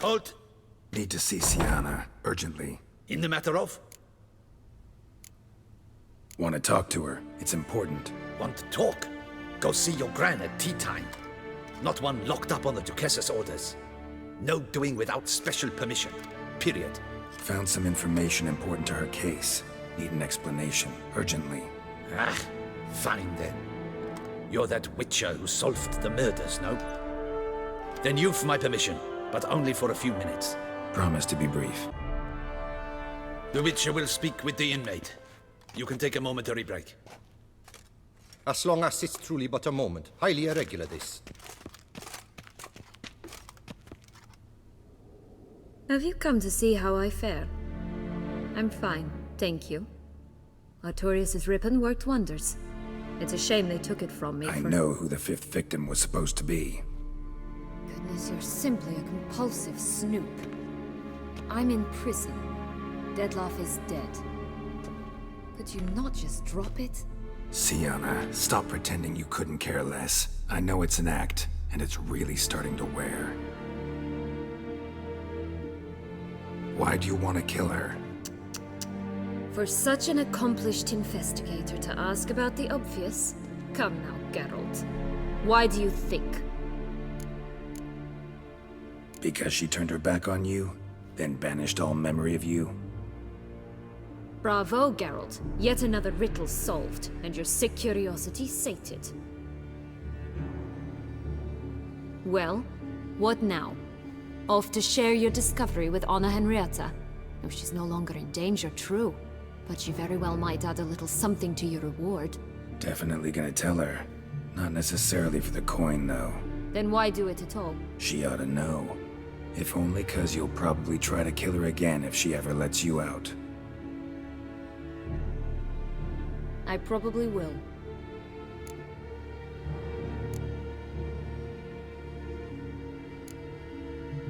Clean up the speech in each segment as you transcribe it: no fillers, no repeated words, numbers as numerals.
Halt! Need to see Sienna, urgently. In the matter of? Want to talk to her. It's important. Want to talk? Go see your gran at tea time. Not one locked up on the Duquesse's orders. No doing without special permission. Period. Found some information important to her case. Need an explanation, urgently. Ah, fine then. You're that Witcher who solved the murders, no? Then you've my permission, but only for a few minutes. Promise to be brief. The Witcher will speak with the inmate. You can take a momentary break. As long as it's truly but a moment. Highly irregular, this. Have you come to see how I fare? I'm fine, thank you. Artorius' ribbon worked wonders. It's a shame they took it from me I know who the fifth victim was supposed to be. Goodness, you're simply a compulsive snoop. I'm in prison. Dettlaff is dead. Could you not just drop it? Sienna, stop pretending you couldn't care less. I know it's an act, and it's really starting to wear. Why do you want to kill her? For such an accomplished investigator to ask about the obvious? Come now, Geralt. Why do you think? Because she turned her back on you, then banished all memory of you? Bravo, Geralt. Yet another riddle solved, and your sick curiosity sated. Well, what now? Off to share your discovery with Anna Henrietta? No, she's no longer in danger, true. But she very well might add a little something to your reward. Definitely gonna tell her. Not necessarily for the coin, though. Then why do it at all? She ought to know. If only 'cause you'll probably try to kill her again if she ever lets you out. I probably will.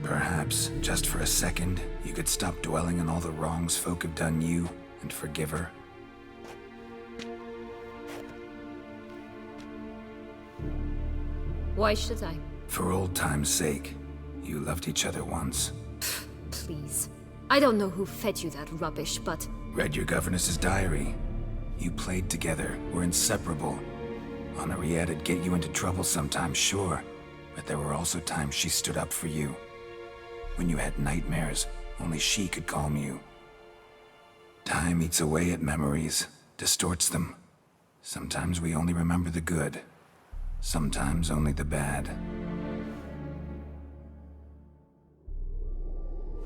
Perhaps, just for a second, you could stop dwelling on all the wrongs folk have done you, and forgive her. Why should I? For old time's sake. You loved each other once. Please. I don't know who fed you that rubbish, but... Read your governess's diary. You played together, were inseparable. Henriette'd get you into trouble sometimes, sure. But there were also times she stood up for you. When you had nightmares, only she could calm you. Time eats away at memories, distorts them. Sometimes we only remember the good. Sometimes only the bad.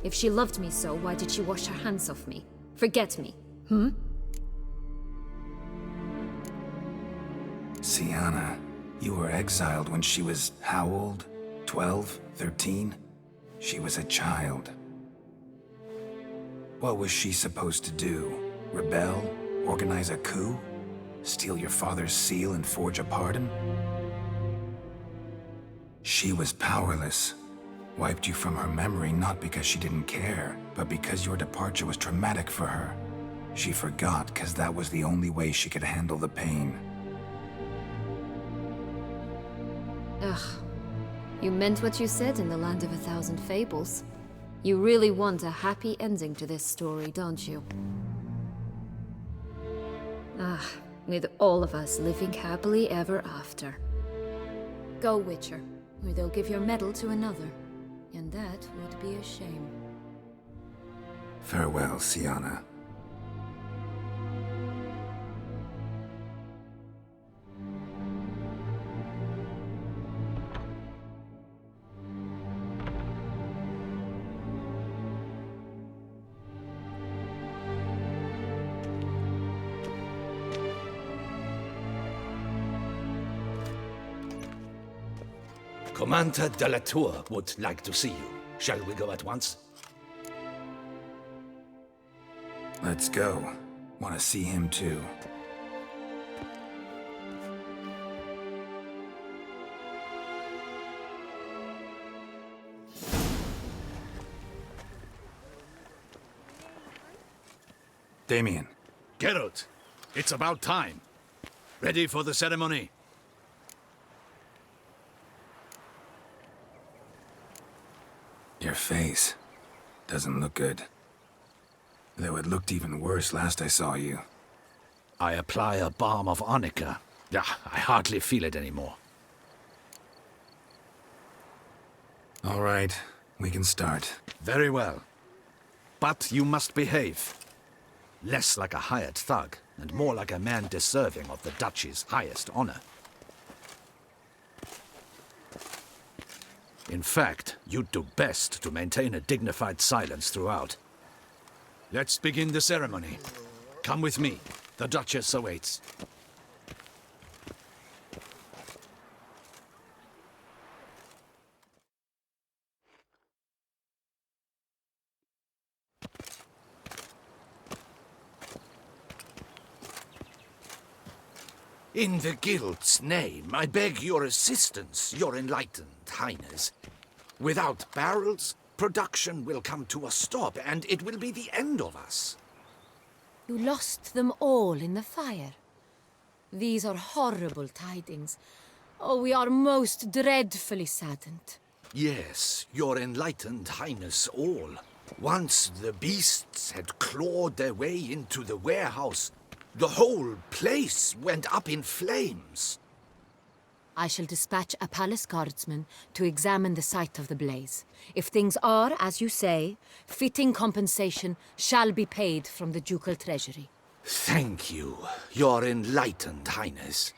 If she loved me so, why did she wash her hands off me? Forget me, Sienna, you were exiled when she was how old? 12? 13? She was a child. What was she supposed to do? Rebel? Organize a coup? Steal your father's seal and forge a pardon? She was powerless. Wiped you from her memory not because she didn't care, but because your departure was traumatic for her. She forgot because that was the only way she could handle the pain. Ugh. You meant what you said in the Land of a Thousand Fables. You really want a happy ending to this story, don't you? Ah, with all of us living happily ever after. Go, Witcher, or they'll give your medal to another. And that would be a shame. Farewell, Sienna. Commander de la Tour would like to see you. Shall we go at once? Let's go. Want to see him too. Damien. Geralt, it's about time. Ready for the ceremony? Your face doesn't look good. Though it looked even worse last I saw you. I apply a balm of arnica. I hardly feel it anymore. All right, we can start. Very well. But you must behave. Less like a hired thug, and more like a man deserving of the Duchy's highest honor. In fact, you'd do best to maintain a dignified silence throughout. Let's begin the ceremony. Come with me. The Duchess awaits. In the Guild's name, I beg your assistance, your enlightened highness. Without barrels, production will come to a stop, and it will be the end of us. You lost them all in the fire. These are horrible tidings. Oh, we are most dreadfully saddened. Yes, your enlightened highness all. Once the beasts had clawed their way into the warehouse, the whole place went up in flames. I shall dispatch a palace guardsman to examine the site of the blaze. If things are, as you say, fitting compensation shall be paid from the ducal treasury. Thank you, your enlightened highness.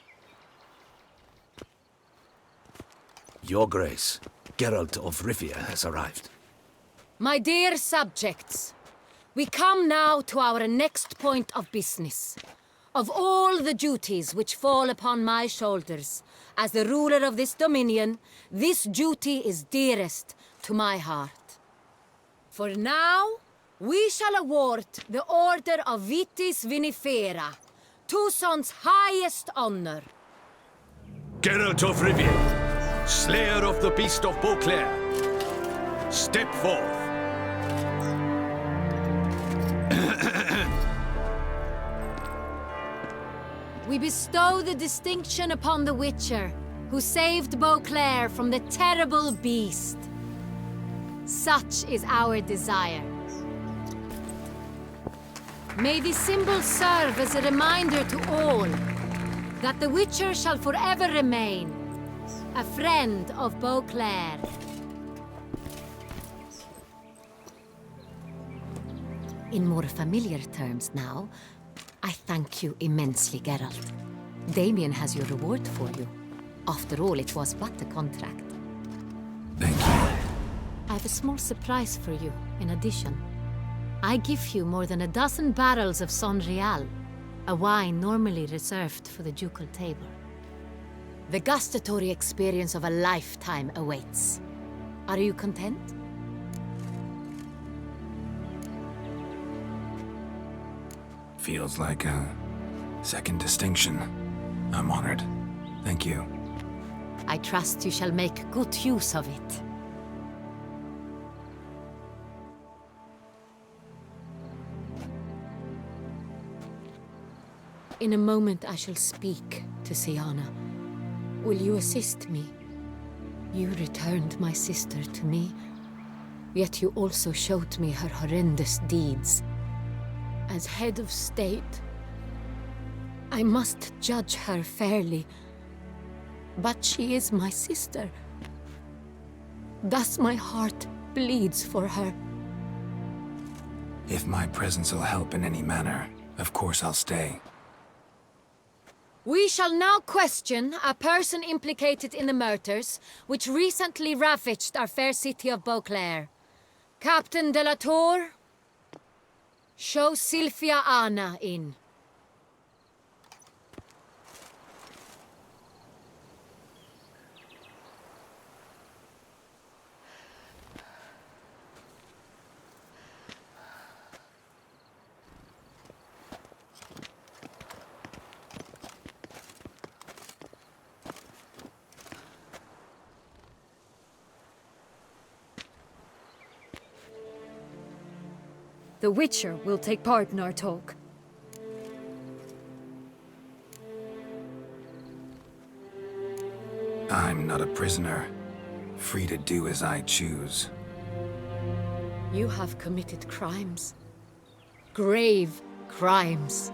Your Grace, Geralt of Rivia has arrived. My dear subjects, we come now to our next point of business. Of all the duties which fall upon my shoulders, as the ruler of this dominion, this duty is dearest to my heart. For now, we shall award the Order of Vitis Vinifera, Toussaint's highest honor. Geralt of Rivia, slayer of the beast of Beauclair, step forth. We bestow the distinction upon the Witcher, who saved Beauclair from the terrible beast. Such is our desire. May this symbol serve as a reminder to all that the Witcher shall forever remain a friend of Beauclair. In more familiar terms now, I thank you immensely, Geralt. Damien has your reward for you. After all, it was but a contract. Thank you. I have a small surprise for you, in addition. I give you more than a dozen barrels of Son Real, a wine normally reserved for the ducal table. The gustatory experience of a lifetime awaits. Are you content? Feels like a second distinction. I'm honored. Thank you. I trust you shall make good use of it. In a moment I shall speak to Syanna. Will you assist me? You returned my sister to me, yet you also showed me her horrendous deeds. As head of state, I must judge her fairly. But she is my sister. Thus my heart bleeds for her. If my presence will help in any manner, of course I'll stay. We shall now question a person implicated in the murders which recently ravaged our fair city of Beauclair. Captain de la Tour, show Sylvia Anna in. The Witcher will take part in our talk. I'm not a prisoner, free to do as I choose. You have committed crimes. Grave crimes.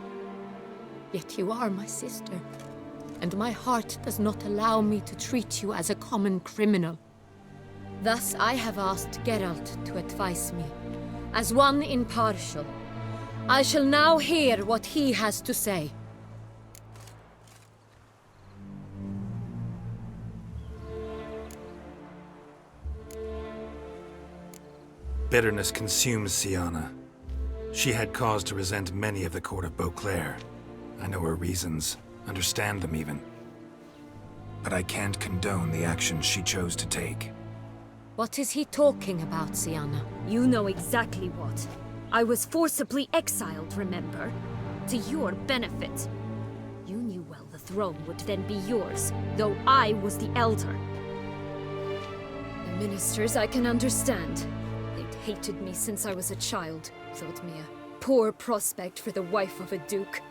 Yet you are my sister, and my heart does not allow me to treat you as a common criminal. Thus I have asked Geralt to advise me, as one impartial. I shall now hear what he has to say. Bitterness consumes Sienna. She had cause to resent many of the court of Beauclair. I know her reasons, understand them even. But I can't condone the actions she chose to take. What is he talking about, Sienna? You know exactly what. I was forcibly exiled, remember? To your benefit. You knew well the throne would then be yours, though I was the elder. The ministers I can understand. They'd hated me since I was a child, thought me a poor prospect for the wife of a duke.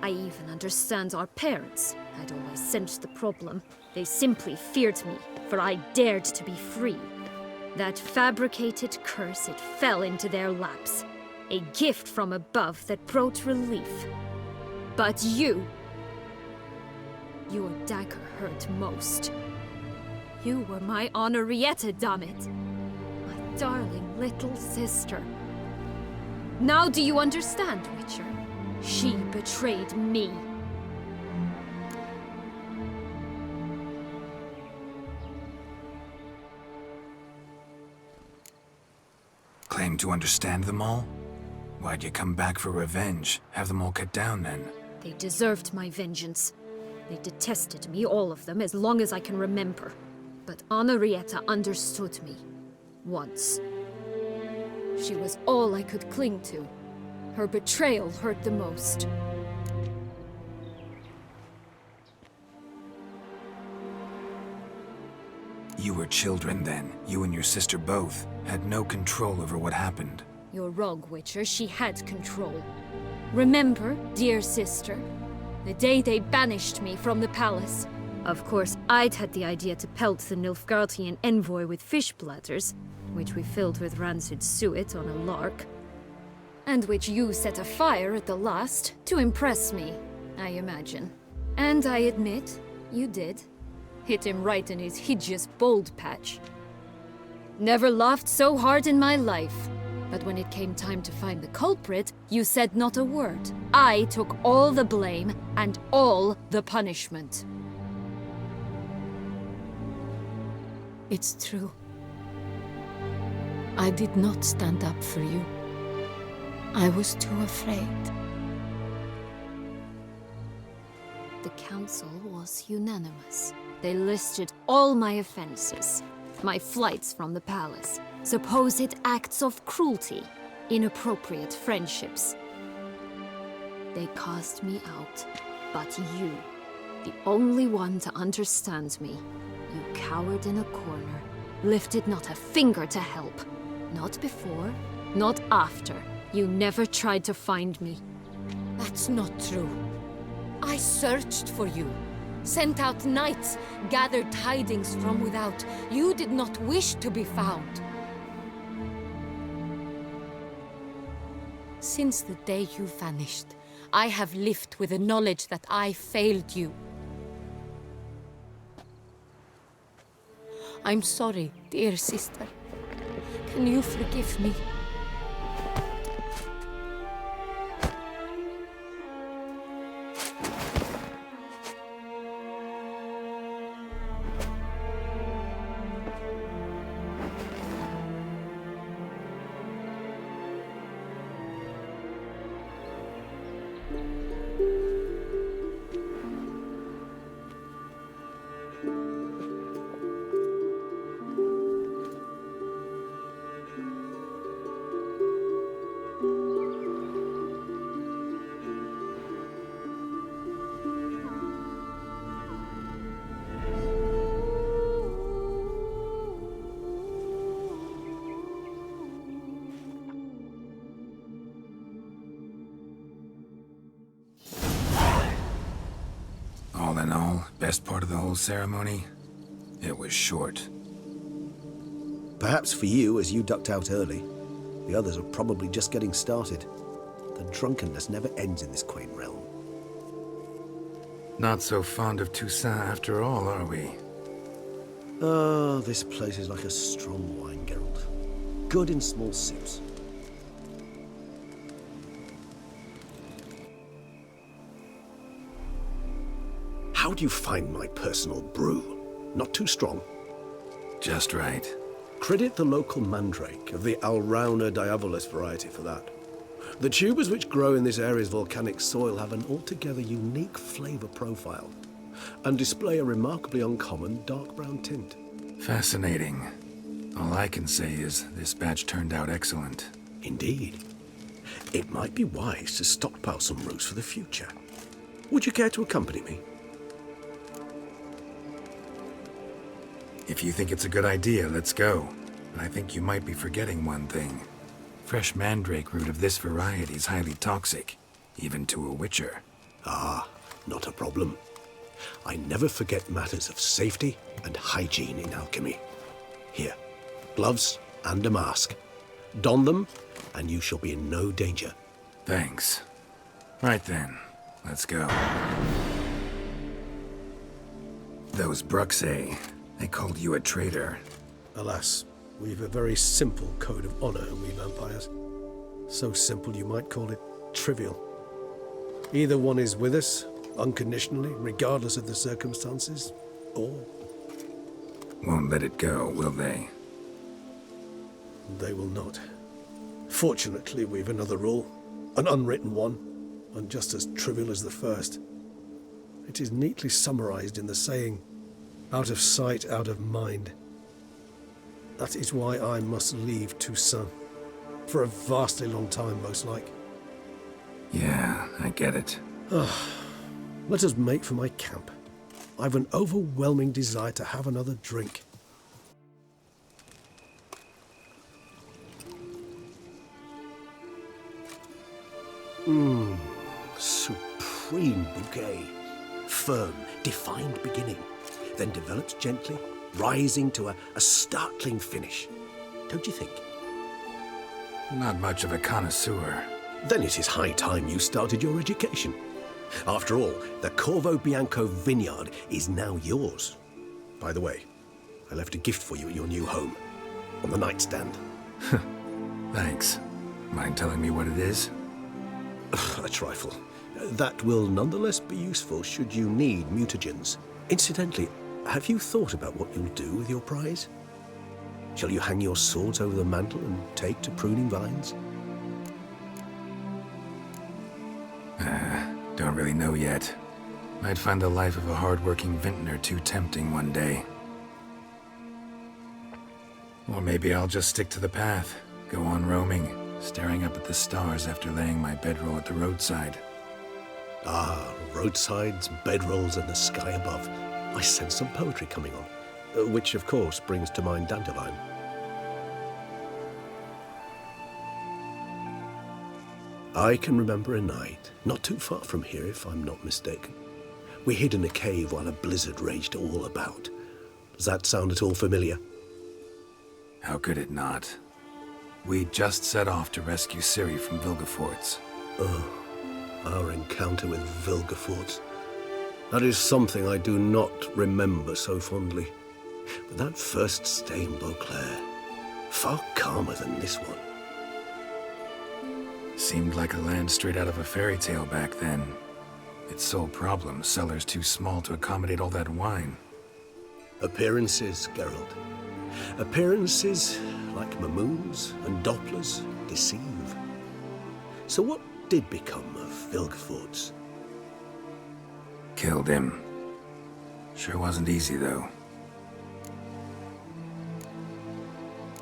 I even understand our parents. I'd always sensed the problem. They simply feared me, for I dared to be free. That fabricated curse, it fell into their laps. A gift from above that brought relief. But you... Your dagger hurt most. You were my Henrietta, dammit. My darling little sister. Now do you understand, Witcher? She betrayed me. Claim to understand them all? Why'd you come back for revenge? Have them all cut down then? They deserved my vengeance. They detested me, all of them, as long as I can remember. But Henrietta understood me. Once. She was all I could cling to. Her betrayal hurt the most. You were children then. You and your sister both had no control over what happened. You're wrong, Witcher. She had control. Remember, dear sister, the day they banished me from the palace. Of course, I'd had the idea to pelt the Nilfgaardian envoy with fish bladders, which we filled with rancid suet on a lark, and which you set afire at the last to impress me, I imagine. And I admit, you did. Hit him right in his hideous bald patch. Never laughed so hard in my life. But when it came time to find the culprit, you said not a word. I took all the blame and all the punishment. It's true. I did not stand up for you. I was too afraid. The council was unanimous. They listed all my offenses. My flights from the palace, supposed acts of cruelty, inappropriate friendships. They cast me out, but you, the only one to understand me, you cowered in a corner, lifted not a finger to help. Not before, not after. You never tried to find me. That's not true. I searched for you. Sent out knights, gathered tidings from without. You did not wish to be found. Since the day you vanished, I have lived with the knowledge that I failed you. I'm sorry, dear sister. Can you forgive me? All in all, best part of the whole ceremony? It was short. Perhaps for you, as you ducked out early. The others are probably just getting started. The drunkenness never ends in this quaint realm. Not so fond of Toussaint after all, are we? Ah, this place is like a strong wine, Geralt. Good in small sips. How do you find my personal brew? Not too strong? Just right. Credit the local mandrake of the Alrauna diabolus variety for that. The tubers which grow in this area's volcanic soil have an altogether unique flavor profile and display a remarkably uncommon dark brown tint. Fascinating. All I can say is this batch turned out excellent. Indeed. It might be wise to stockpile some roots for the future. Would you care to accompany me? If you think it's a good idea, let's go. But I think you might be forgetting one thing. Fresh mandrake root of this variety is highly toxic, even to a witcher. Ah, not a problem. I never forget matters of safety and hygiene in alchemy. Here, gloves and a mask. Don them, and you shall be in no danger. Thanks. Right then, let's go. Those Bruxae, they called you a traitor. Alas, we've a very simple code of honor, we vampires. So simple you might call it trivial. Either one is with us, unconditionally, regardless of the circumstances, or Won't let it go, will they? they will not. Fortunately, we've another rule, an unwritten one, and just as trivial as the first. It is neatly summarized in the saying, out of sight, out of mind. That is why I must leave Toussaint. For a vastly long time, most like. Yeah, I get it. Let us make for my camp. I've an overwhelming desire to have another drink. Supreme bouquet. Firm, defined beginning, then develops gently, rising to a startling finish. Don't you think? Not much of a connoisseur. Then it is high time you started your education. After all, the Corvo Bianco vineyard is now yours. By the way, I left a gift for you at your new home, on the nightstand. Thanks. Mind telling me what it is? A trifle. That will nonetheless be useful should you need mutagens. Incidentally, have you thought about what you'll do with your prize? Shall you hang your swords over the mantle and take to pruning vines? Don't really know yet. Might find the life of a hard-working vintner too tempting one day. Or maybe I'll just stick to the path, go on roaming, staring up at the stars after laying my bedroll at the roadside. Ah, roadsides, bedrolls, and the sky above. I sense some poetry coming on, which of course brings to mind Dandelion. I can remember a night, not too far from here if I'm not mistaken. We hid in a cave while a blizzard raged all about. Does that sound at all familiar? How could it not? We just set off to rescue Ciri from Vilgefortz. Our encounter with Vilgefortz. That is something I do not remember so fondly. But that first stay in Beauclair, far calmer than this one. Seemed like a land straight out of a fairy tale back then. Its sole problem, cellars too small to accommodate all that wine. Appearances, Geralt. Appearances, like Mamoons and Dopplers, deceive. So what did become of Vilgefortz? Killed him. Sure wasn't easy, though.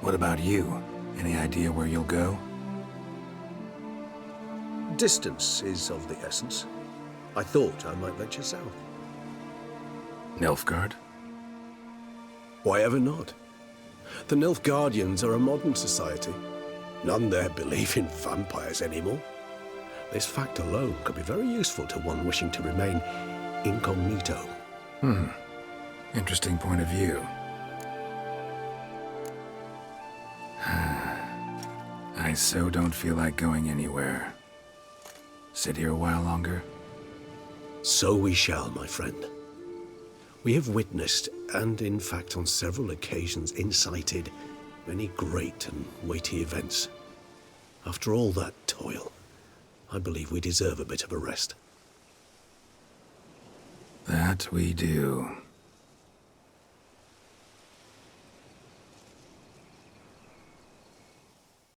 What about you? Any idea where you'll go? Distance is of the essence. I thought I might venture south. Nilfgaard? Why ever not? The Nilfgaardians are a modern society. None there believe in vampires anymore. This fact alone could be very useful to one wishing to remain incognito. Interesting point of view. so don't feel like going anywhere. Sit here a while longer? So we shall, my friend. We have witnessed, and in fact on several occasions incited, many great and weighty events. After all that toil, I believe we deserve a bit of a rest. That we do.